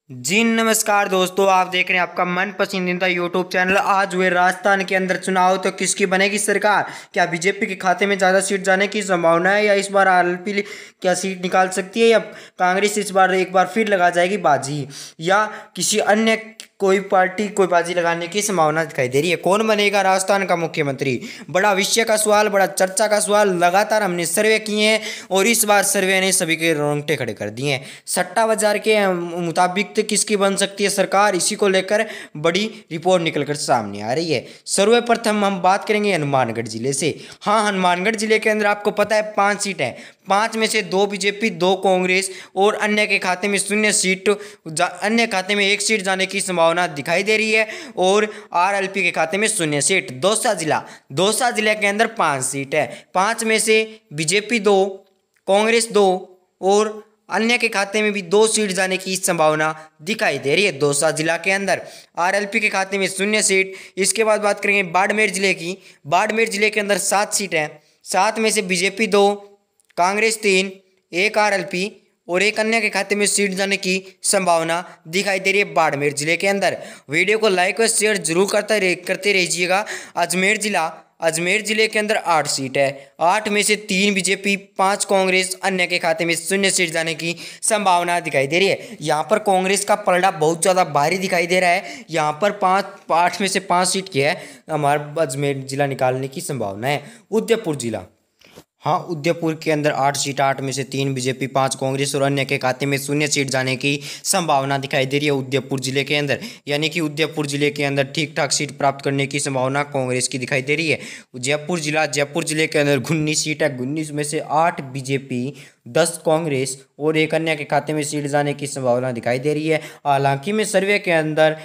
जी नमस्कार दोस्तों, आप देख रहे हैं आपका मन पसंदीदा यूट्यूब चैनल। आज हुए राजस्थान के अंदर चुनाव, तो किसकी बनेगी सरकार? क्या बीजेपी के खाते में ज़्यादा सीट जाने की संभावना है, या इस बार आरएलपी क्या सीट निकाल सकती है, या कांग्रेस इस बार एक बार फिर लगा जाएगी बाजी, या किसी अन्य कोई पार्टी कोई बाजी लगाने की संभावना दिखाई दे रही है? कौन बनेगा राजस्थान का मुख्यमंत्री? बड़ा विषय का सवाल, बड़ा चर्चा का सवाल। लगातार हमने सर्वे किए हैं और इस बार सर्वे ने सभी के रोंगटे खड़े कर दिए हैं। सट्टा बाजार के मुताबिक तो किसकी बन सकती है सरकार, इसी को लेकर बड़ी रिपोर्ट निकलकर सामने आ रही है। सर्वप्रथम हम बात करेंगे हनुमानगढ़ जिले से। हाँ, हनुमानगढ़ जिले के अंदर आपको पता है 5 सीट है। 5 में से 2 बीजेपी, 2 कांग्रेस और अन्य के खाते में 0 सीट, अन्य खाते में 1 सीट जाने की संभावना दिखाई दे रही है और आरएलपी के खाते में 0 सीट। दौसा जिला के अंदर 5 सीट है। 5 में से बीजेपी 2, कांग्रेस 2 और अन्य के खाते में भी 2 सीट जाने की संभावना दिखाई दे रही है। दौसा जिला के अंदर आरएलपी के खाते में 0 सीट। इसके बाद बात करेंगे बाड़मेर जिले की। बाड़मेर जिले के अंदर 7 सीट है। 7 में से बीजेपी 2, कांग्रेस 3, 1 आरएलपी और 1 अन्य के खाते में सीट जाने की संभावना दिखाई दे रही है बाड़मेर जिले के अंदर। वीडियो को लाइक और शेयर जरूर करते रहिएगा। अजमेर जिले के अंदर 8 सीट है। 8 में से 3 बीजेपी, 5 कांग्रेस, अन्य के खाते में 0 सीट जाने की संभावना दिखाई दे रही है। यहाँ पर कांग्रेस का पलड़ा बहुत ज़्यादा भारी दिखाई दे रहा है। यहाँ पर 8 में से 5 सीट की है हमारा अजमेर जिला निकालने की संभावना है। उदयपुर जिला, हाँ, उदयपुर के अंदर 8 सीट। 8 में से 3 बीजेपी, 5 कांग्रेस और अन्य के खाते में 0 सीट जाने की संभावना दिखाई दे रही है उदयपुर जिले के अंदर। यानी कि उदयपुर जिले के अंदर ठीक ठाक सीट प्राप्त करने की संभावना कांग्रेस की दिखाई दे रही है। जयपुर जिले के अंदर 19 सीट है। 19 में से 8 बीजेपी, 10 कांग्रेस और 1 अन्य के खाते में सीट जाने की संभावना दिखाई दे रही है। हालांकि में सर्वे के अंदर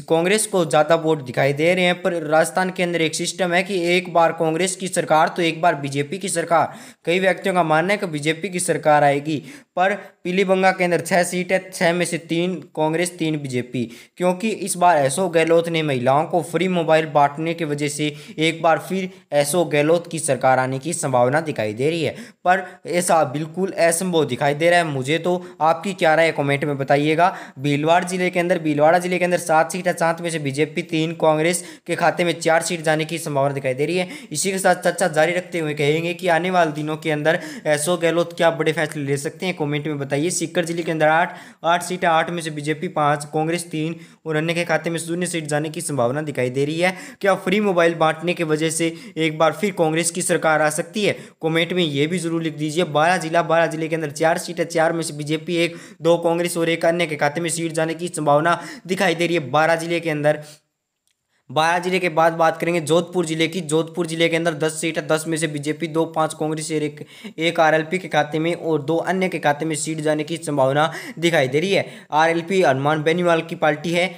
कांग्रेस को ज़्यादा वोट दिखाई दे रहे हैं, पर राजस्थान के अंदर एक सिस्टम है कि एक बार कांग्रेस की सरकार तो एक बार बीजेपी की सरकार। कई व्यक्तियों का मानना है कि बीजेपी की सरकार आएगी, पर पीलीभंगा के अंदर 6 सीट है। 6 में से 3 कांग्रेस, 3 बीजेपी, क्योंकि इस बार अशोक गहलोत ने महिलाओं को फ्री मोबाइल बांटने की वजह से एक बार फिर अशोक गहलोत की सरकार आने की संभावना दिखाई दे रही है। पर ऐसा बिल्कुल असंभव दिखाई दे रहा है मुझे तो। आपकी क्या राय है कमेंट में बताइएगा। भीलवाड़ा जिले के अंदर 7 सीट है। 7 में से बीजेपी, 3 कांग्रेस के खाते में 4 सीट जाने की संभावना दिखाई दे रही है। इसी के साथ चर्चा जारी रखते हुए कहेंगे कि आने वाले दिनों के अंदर अशोक गहलोत क्या बड़े फैसले ले सकते हैं, कमेंट में बताइए। सीकर जिले के अंदर 8 सीट है। 8 में से बीजेपी 5, कांग्रेस 3 और अन्य के खाते में 0 सीट जाने की संभावना दिखाई दे रही है। क्या फ्री मोबाइल बांटने की वजह से एक बार फिर कांग्रेस की सरकार आ सकती है? कमेंट में ये भी जरूर लिख दीजिए। बारह जिले के अंदर 4 सीट है। 4 में से बीजेपी 1, 2 कांग्रेस और 1 अन्य के खाते में सीट जाने की संभावना दिखाई दे रही है 12 जिले के अंदर। 12 जिले के बाद बात करेंगे जोधपुर जिले की। जोधपुर जिले के अंदर 10 सीट है। 10 में से बीजेपी 2, 5 कांग्रेस और एक आरएलपी के खाते में और 2 अन्य के खाते में सीट जाने की संभावना दिखाई दे रही है। आरएलपी हनुमान बेनीवाल की पार्टी है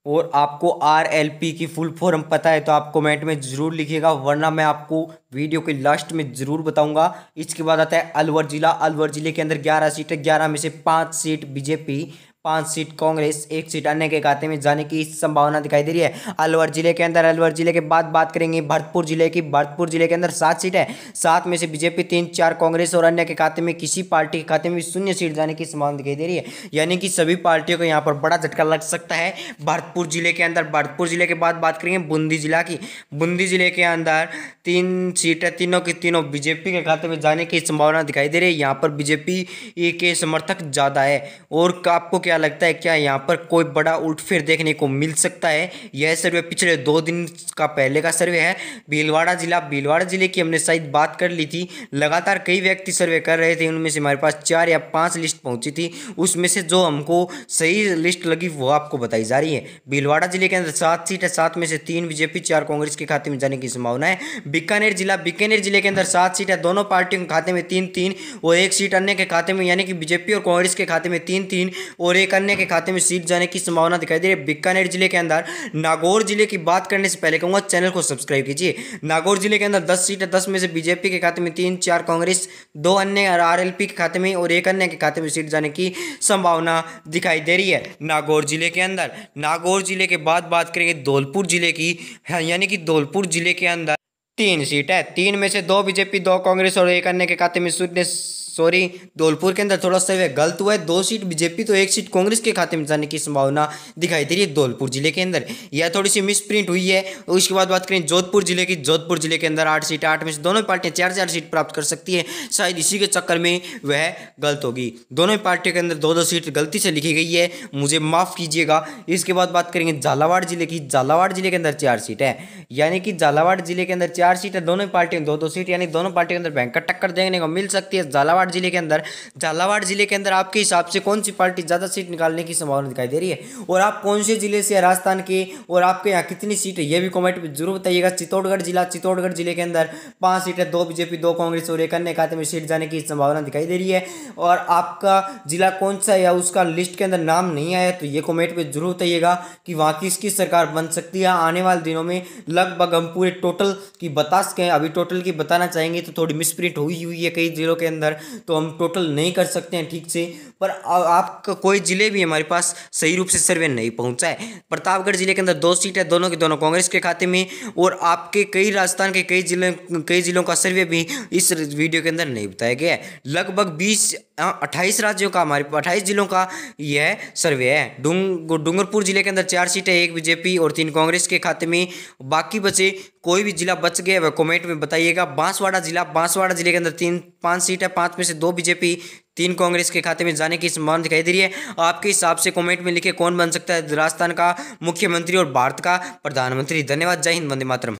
और आपको आरएलपी की फुल फॉर्म पता है तो आप कमेंट में जरूर लिखिएगा, वरना मैं आपको वीडियो के लास्ट में जरूर बताऊंगा। इसके बाद आता है अलवर जिला। अलवर जिले के अंदर 11 सीट है। 11 में से 5 seat BJP, 5 seat Congress, 1 seat अन्य के खाते में जाने की संभावना दिखाई दे रही है अलवर जिले के अंदर। अलवर जिले के बाद बात करेंगे भरतपुर जिले की। भरतपुर जिले के अंदर 7 सीट है। 7 में से बीजेपी 3, 4 कांग्रेस और अन्य के खाते में किसी पार्टी के खाते में 0 सीट जाने की संभावना दिखाई दे रही है। यानी कि सभी पार्टियों को यहाँ पर बड़ा झटका लग सकता है भरतपुर जिले के अंदर। भरतपुर जिले के बाद बात करेंगे बूंदी जिला की। बूंदी जिले के अंदर 3 सीट है। तीनों की तीनों बीजेपी के खाते में जाने की संभावना दिखाई दे रही है। यहाँ पर बीजेपी के समर्थक ज़्यादा है। और आपको क्या लगता है, क्या यहाँ पर कोई बड़ा उलटफेर देखने को मिल सकता है? यह सर्वे पिछले 2 दिन का पहले का सर्वे है। भीलवाड़ा जिले की हमने शायद बात कर ली थी। लगातार कई व्यक्ति सर्वे कर रहे थे, उनमें से हमारे पास 4 या 5 लिस्ट पहुंची थी। उसमें से जो हमको सही लिस्ट लगी वो आपको बताई जा रही है। भीलवाड़ा जिले के अंदर 7 सीट है। 7 में से 3 बीजेपी, 4 कांग्रेस के खाते में जाने की संभावना है। बीकानेर जिले के अंदर 7 सीट है। दोनों पार्टियों के खाते में 3-3 और 1 सीट अन्य के खाते में, यानी कि बीजेपी और कांग्रेस के खाते में 3-3 और 1 अन्य के खाते में सीट जाने की संभावना दिखाई दे रही है बीकानेर जिले के अंदर। नागौर जिले की बात करने से पहले कहूंगा चैनल को सब्सक्राइब कीजिए। नागौर जिले के अंदर 10 सीट है। 10 में से बीजेपी के खाते में 3, 4 कांग्रेस, 2 अन्य आरएलपी के खाते में और 1 अन्य के खाते में सीट जाने की संभावना दिखाई दे रही है नागौर जिले के अंदर। नागौर जिले के बाद बात करेंगे धौलपुर जिले की। यानी कि धौलपुर जिले के अंदर 3 सीट है। 3 में से 2 बीजेपी, 2 कांग्रेस और 1 अन्य के खाते में सॉरी, धौलपुर के अंदर थोड़ा सा वह गलत हुआ है। 2 सीट बीजेपी तो 1 सीट कांग्रेस के खाते में जाने की संभावना दिखाई दे रही है धौलपुर जिले के अंदर। यह थोड़ी सी मिस प्रिंट हुई है। उसके बाद बात करें जोधपुर जिले की, जोधपुर जिले के अंदर 8 सीट, 8 में से दोनों पार्टियां 4-4 सीट प्राप्त कर सकती है। शायद इसी के चक्कर में वह गलत होगी। दोनों पार्टियों के अंदर 2-2 सीट गलती से लिखी गई है, मुझे माफ़ कीजिएगा। इसके बाद बात करेंगे झालावाड़ जिले की। झालावाड़ जिले के अंदर 4 सीट है, यानी कि झालावाड़ जिले के अंदर 4 सीट है, दोनों पार्टियों 2-2 सीट, यानी दोनों पार्टियों के अंदर भयंकर टक्कर देखने को मिल सकती है झालावाड़ जिले के अंदर। झालावाड़ जिले के अंदर आपके हिसाब से कौन सी पार्टी ज़्यादा सीट निकालने की संभावना दिखाई दे रही है, और आप कौन से जिले से राजस्थान के, और आपके यहाँ कितनी सीट है, यह भी कमेंट में जरूर बताइएगा। चित्तौड़गढ़ जिला, चित्तौड़गढ़ जिले के अंदर 5 सीट है, 2 बीजेपी, 2 कांग्रेस और 1 अन्य खाते में सीट जाने की संभावना दिखाई दे रही है। और आपका जिला कौन सा है या उसका लिस्ट के अंदर नाम नहीं आया तो ये कमेंट में जरूर बताइएगा कि वहाँ किसकी सरकार बन सकती है आने वाले दिनों में। लगभग हम पूरे टोटल की बता सकें, अभी टोटल की बताना चाहेंगे तो थोड़ी मिसप्रिंट हुई है कई जिलों के अंदर, तो हम टोटल नहीं कर सकते हैं ठीक से। पर आपका कोई जिले भी हमारे पास सही रूप से सर्वे नहीं पहुंचा है। प्रतापगढ़ जिले के अंदर 2 सीट है, दोनों के दोनों कांग्रेस के खाते में, और आपके कई राजस्थान के कई जिलों का सर्वे भी इस वीडियो के अंदर नहीं बताया गया है। लगभग 28 राज्यों का, हमारे 28 जिलों का यह सर्वे है। डूंगरपुर जिले के अंदर 4 सीटें, 1 बीजेपी और 3 कांग्रेस के खाते में। बाकी बचे कोई भी जिला बच गया वह कमेंट में बताइएगा। बांसवाड़ा जिले के अंदर 5 सीट है, 5 में से 2 बीजेपी, 3 कांग्रेस के खाते में जाने की संभावना दिखाई दे रही है। आपके हिसाब से कमेंट में लिखे कौन बन सकता है राजस्थान का मुख्यमंत्री और भारत का प्रधानमंत्री। धन्यवाद, जय हिंद, वंदे मातरम।